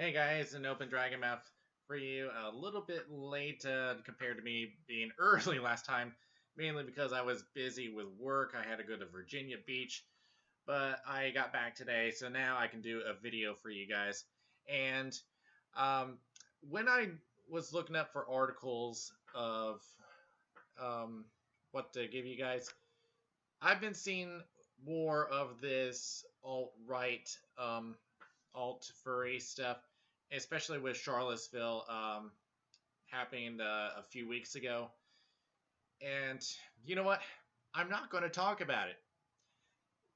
Hey guys, an open dragon mouth for you. A little bit late compared to me being early last time, mainly because I was busy with work. I had to go to Virginia Beach, but I got back today, so now I can do a video for you guys. And um, when I was looking up for articles of um, what to give you guys, I've been seeing more of this alt-right, alt-furry stuff, especially with Charlottesville happening a few weeks ago. And you know what? I'm not going to talk about it.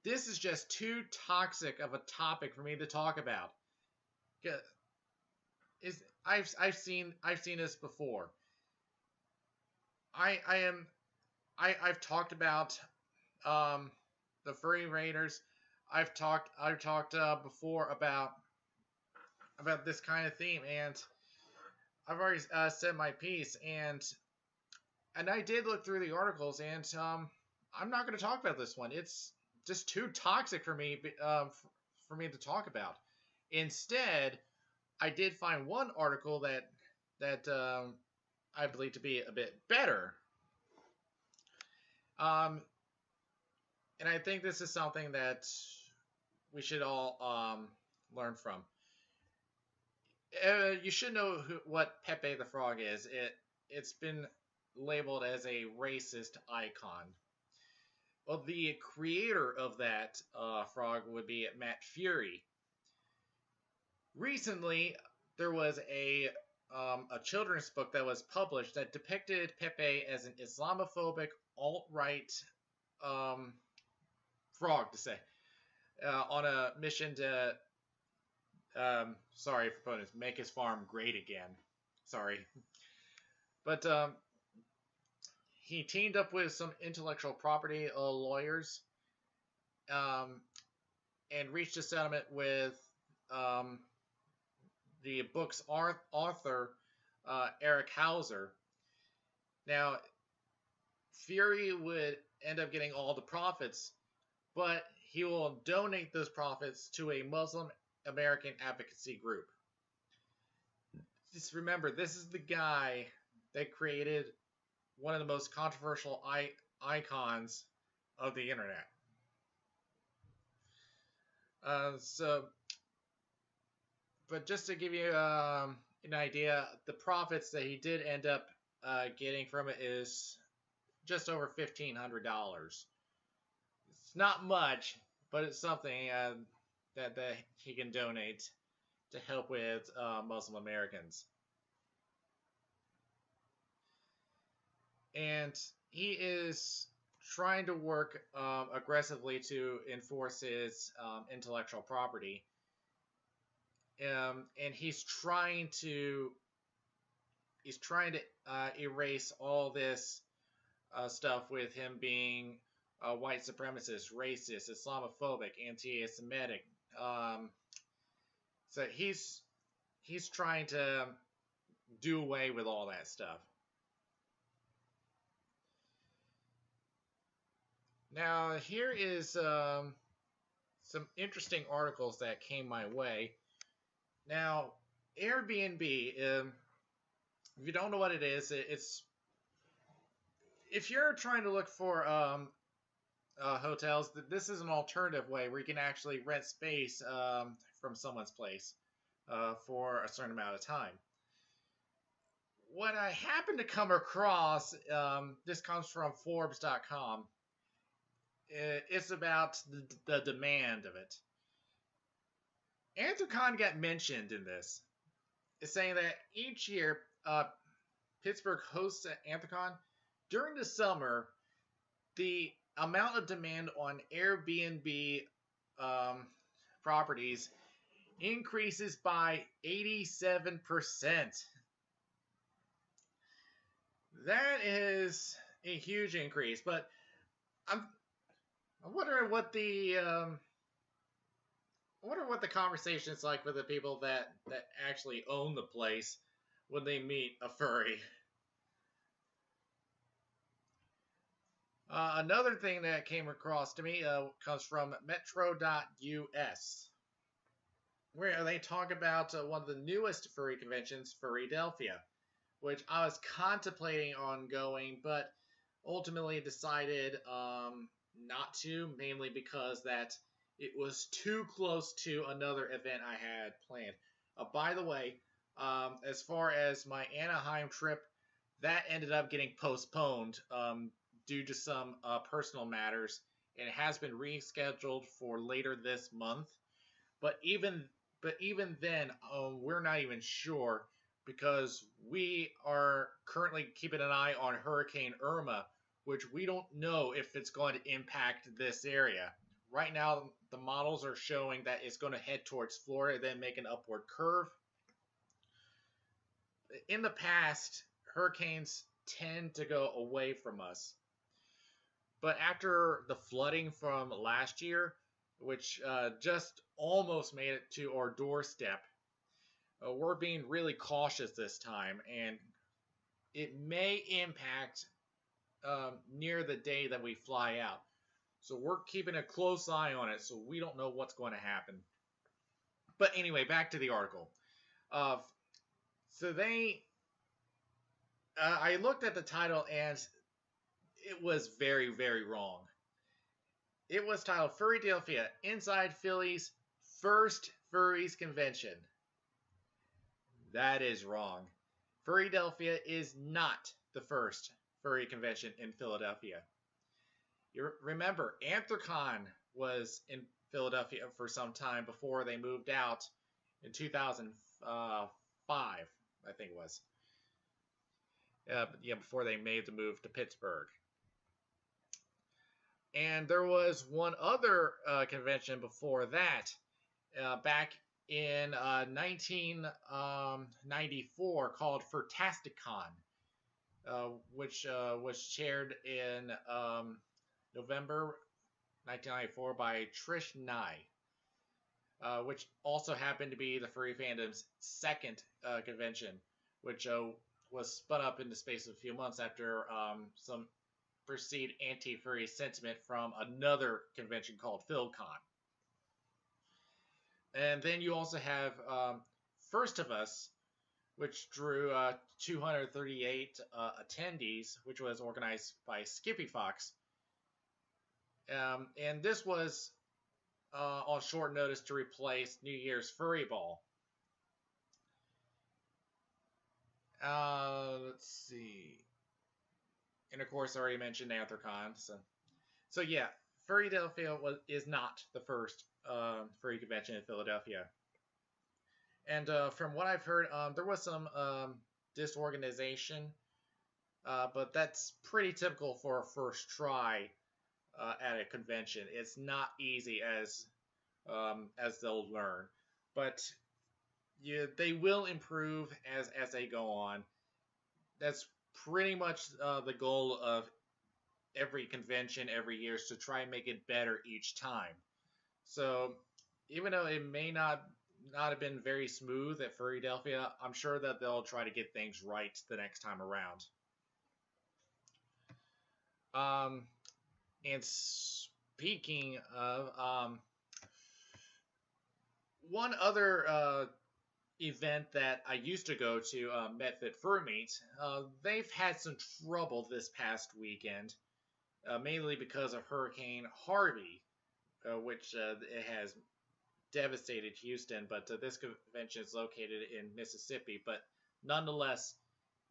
This is just too toxic of a topic for me to talk about. Is I've seen this before. I am I've talked about um, the furry raiders. I've talked before about this kind of theme, and I've already said my piece, and I did look through the articles, and I'm not going to talk about this one. It's just too toxic for me for me to talk about. Instead, I did find one article that I believe to be a bit better. Um, and I think this is something that we should all learn from. You should know what Pepe the Frog is. It's been labeled as a racist icon. Well, the creator of that frog would be Matt Fury. Recently, there was a children's book that was published that depicted Pepe as an Islamophobic alt-right um, frog, to say, on a mission to sorry for opponents, make his farm great again. Sorry. But he teamed up with some intellectual property lawyers um, and reached a settlement with um, the book's author, Eric Hauser. Now, Fury would end up getting all the profits, but he will donate those profits to a Muslim American advocacy group. Just remember, this is the guy that created one of the most controversial icons of the internet. But just to give you an idea, the profits that he did end up getting from it is just over $1,500. It's not much, but it's something that he can donate to help with Muslim Americans. And he is trying to work aggressively to enforce his intellectual property. And he's trying to erase all this stuff with him being a white supremacist, racist, Islamophobic, anti-Semitic. So he's trying to do away with all that stuff. Now here is some interesting articles that came my way. Now Airbnb, if you don't know what it is, it's if you're trying to look for hotels, this is an alternative way where you can actually rent space from someone's place for a certain amount of time. What I happened to come across, this comes from Forbes.com. It's about the demand of it. Anthropon got mentioned in this. It's saying that each year Pittsburgh hosts Anthropon. During the summer, the amount of demand on Airbnb properties increases by 87%. That is a huge increase, but I'm wondering what the conversation is like with the people that actually own the place when they meet a furry. Another thing that came across to me comes from Metro.us. where they talk about one of the newest furry conventions, Furrydelphia, which I was contemplating on going, but ultimately decided not to, mainly because that it was too close to another event I had planned. By the way, as far as my Anaheim trip, that ended up getting postponed due to some personal matters, and it has been rescheduled for later this month. But even then, we're not even sure because we are currently keeping an eye on Hurricane Irma, which we don't know if it's going to impact this area. Right now, the models are showing that it's going to head towards Florida, then make an upward curve. In the past, hurricanes tend to go away from us. But after the flooding from last year, which just almost made it to our doorstep, we're being really cautious this time, and it may impact near the day that we fly out. So we're keeping a close eye on it, so we don't know what's going to happen. But anyway, back to the article. Uh, so I looked at the title and it was very, very wrong. It was titled Furrydelphia Inside Philly's First Furries Convention. That is wrong. Furrydelphia is not the first furry convention in Philadelphia. You remember, Anthrocon was in Philadelphia for some time before they moved out in 2005, I think it was. Before they made the move to Pittsburgh. And there was one other convention before that, back in 1994, called Furtasticon, which was chaired in November 1994 by Trish Nye, which also happened to be the furry fandom's second convention, which was spun up in the space of a few months after some perceived anti-furry sentiment from another convention called PhilCon. And then you also have First of Us, which drew 238 attendees, which was organized by Skippy Fox. And this was on short notice to replace New Year's Furry Ball. Let's see. And of course, I already mentioned Anthrocon. So yeah, Furrydelphia is not the first furry convention in Philadelphia. And from what I've heard, there was some disorganization, but that's pretty typical for a first try at a convention. It's not easy as they'll learn, but they will improve as they go on. That's pretty much the goal of every convention every year, is to try and make it better each time. So even though it may not have been very smooth at Furrydelphia, I'm sure that they'll try to get things right the next time around. And speaking of one other event that I used to go to, MetFit Fur Meet, they've had some trouble this past weekend, mainly because of Hurricane Harvey, which it has devastated Houston. But this convention is located in Mississippi. But nonetheless,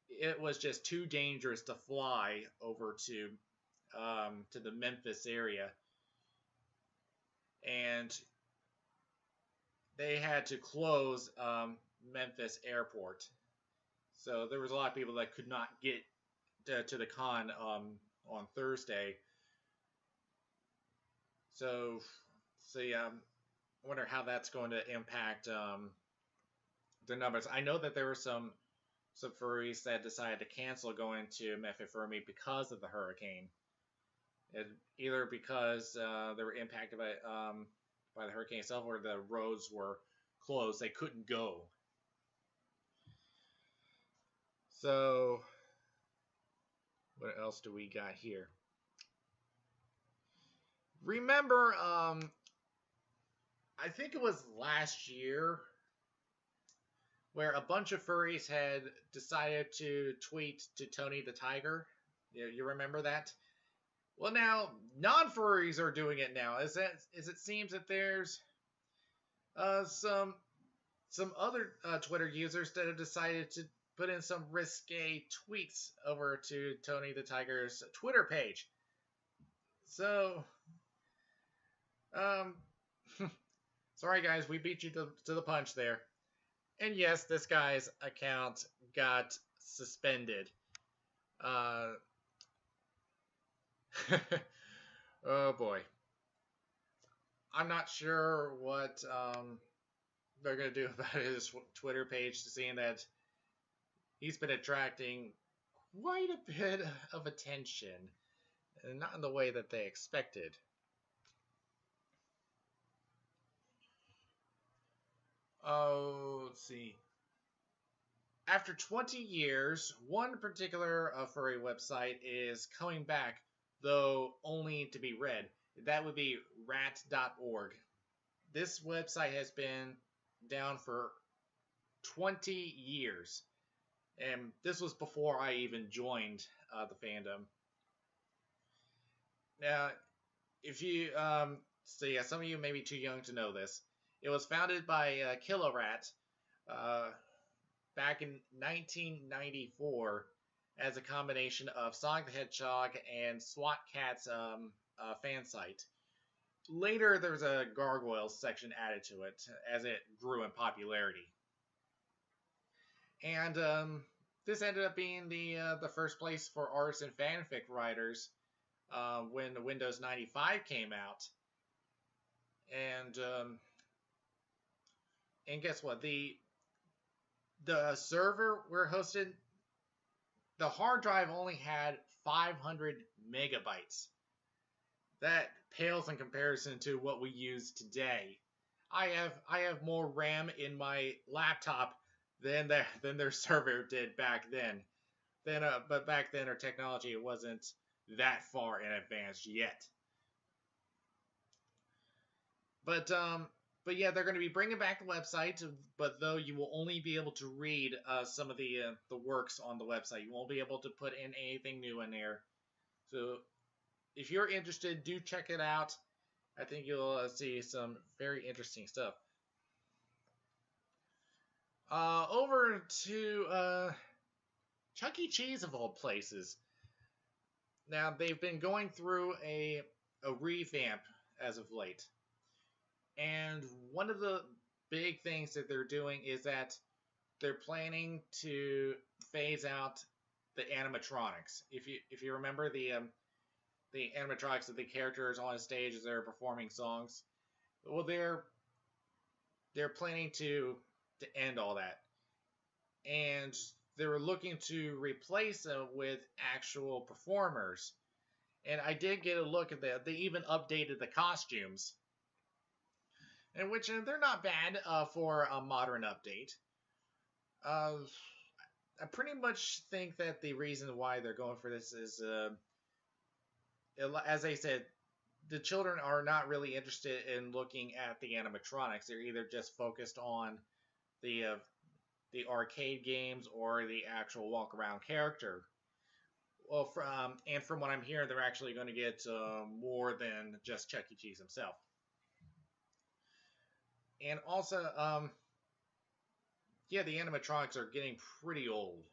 it was just too dangerous to fly over to the Memphis area, and they had to close Memphis Airport. So there was a lot of people that could not get to the con on Thursday. So yeah, I wonder how that's going to impact the numbers. I know that there were some furries that decided to cancel going to Memphis Fur Meet because of the hurricane. Either because they were impacted by the hurricane itself, or the roads were closed. They couldn't go. So, what else do we got here? Remember, I think it was last year where a bunch of furries had decided to tweet to Tony the Tiger. You remember that? Well, now non-furries are doing it now. As it seems that there's some other Twitter users that have decided to put in some risque tweets over to Tony the Tiger's Twitter page. So, um, sorry guys, we beat you to the punch there. And yes, this guy's account got suspended. Oh boy. I'm not sure what they're going to do about his Twitter page, seeing that he's been attracting quite a bit of attention, and not in the way that they expected. Oh, let's see. After 20 years, one particular furry website is coming back, though only to be read. That would be rat.org. This website has been down for 20 years. And this was before I even joined the fandom. Now, if you, so yeah, some of you may be too young to know this. It was founded by Killer Rat back in 1994 as a combination of Sonic the Hedgehog and SWAT Cat's fan site. Later, there was a Gargoyles section added to it as it grew in popularity. And this ended up being the first place for artists and fanfic writers when the Windows 95 came out. And guess what? The server we're hosted, the hard drive only had 500 megabytes. That pales in comparison to what we use today. I have more RAM in my laptop than their server did back then. But back then our technology wasn't that far in advance yet. But yeah, they're going to be bringing back the website. But though you will only be able to read some of the works on the website, you won't be able to put in anything new in there. So if you're interested, do check it out. I think you'll see some very interesting stuff. Over to Chuck E. Cheese of all places. Now, they've been going through a revamp as of late. And one of the big things that they're doing is that they're planning to phase out the animatronics. If you remember the animatronics of the characters on stage as they're performing songs, well, they're planning to end all that, and they were looking to replace them with actual performers. And I did get a look at that. They even updated the costumes, and which they're not bad for a modern update. I pretty much think that the reason why they're going for this is, as I said, the children are not really interested in looking at the animatronics. They're either just focused on the arcade games or the actual walk around character. Well, from what I'm hearing, they're actually going to get more than just Chuck E. Cheese himself. And also, yeah, the animatronics are getting pretty old.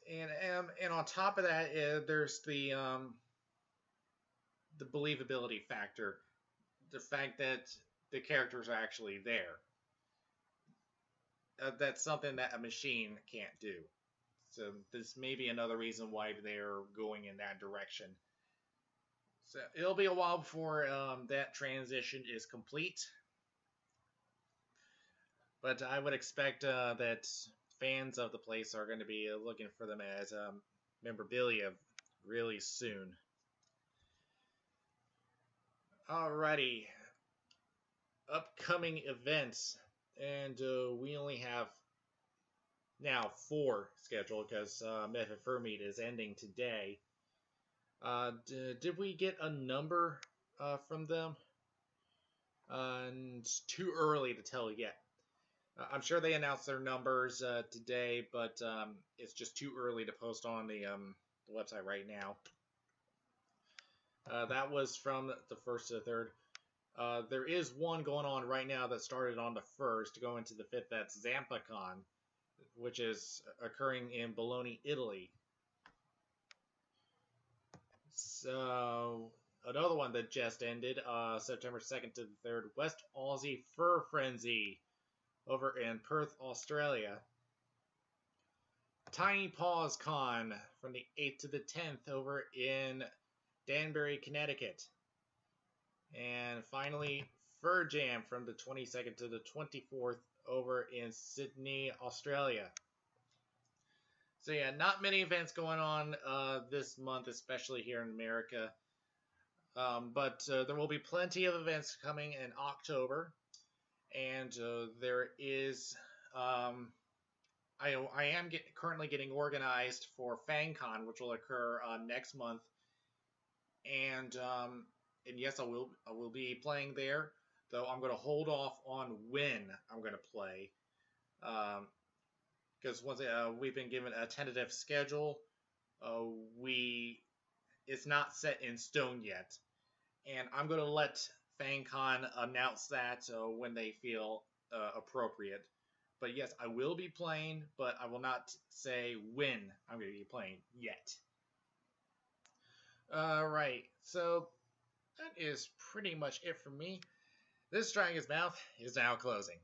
And on top of that, there's the believability factor, the fact that the characters are actually there. That's something that a machine can't do. So this may be another reason why they're going in that direction. So it'll be a while before that transition is complete. But I would expect that fans of the place are going to be looking for them as memorabilia really soon. Alrighty. Upcoming events. And we only have now 4 scheduled because Method Fur Meet is ending today. Did we get a number from them? It's too early to tell yet. I'm sure they announced their numbers today, but it's just too early to post on the website right now. That was from the 1st to the 3rd. There is one going on right now that started on the 1st, going to the 5th. That's ZampaCon, which is occurring in Bologna, Italy. So, another one that just ended, September 2nd to the 3rd, West Aussie Fur Frenzy over in Perth, Australia. Tiny Paws Con from the 8th to the 10th over in Danbury, Connecticut. And finally, Fur Jam from the 22nd to the 24th over in Sydney, Australia. So yeah, not many events going on this month, especially here in America. But there will be plenty of events coming in October. And there is... I am currently getting organized for FangCon, which will occur next month. And yes, I will be playing there, though I'm going to hold off on when I'm going to play, because once we've been given a tentative schedule, it's not set in stone yet, and I'm going to let FangCon announce that when they feel appropriate. But yes, I will be playing, but I will not say when I'm going to be playing yet. Alright, so that is pretty much it for me. This Dragon's Mouth is now closing.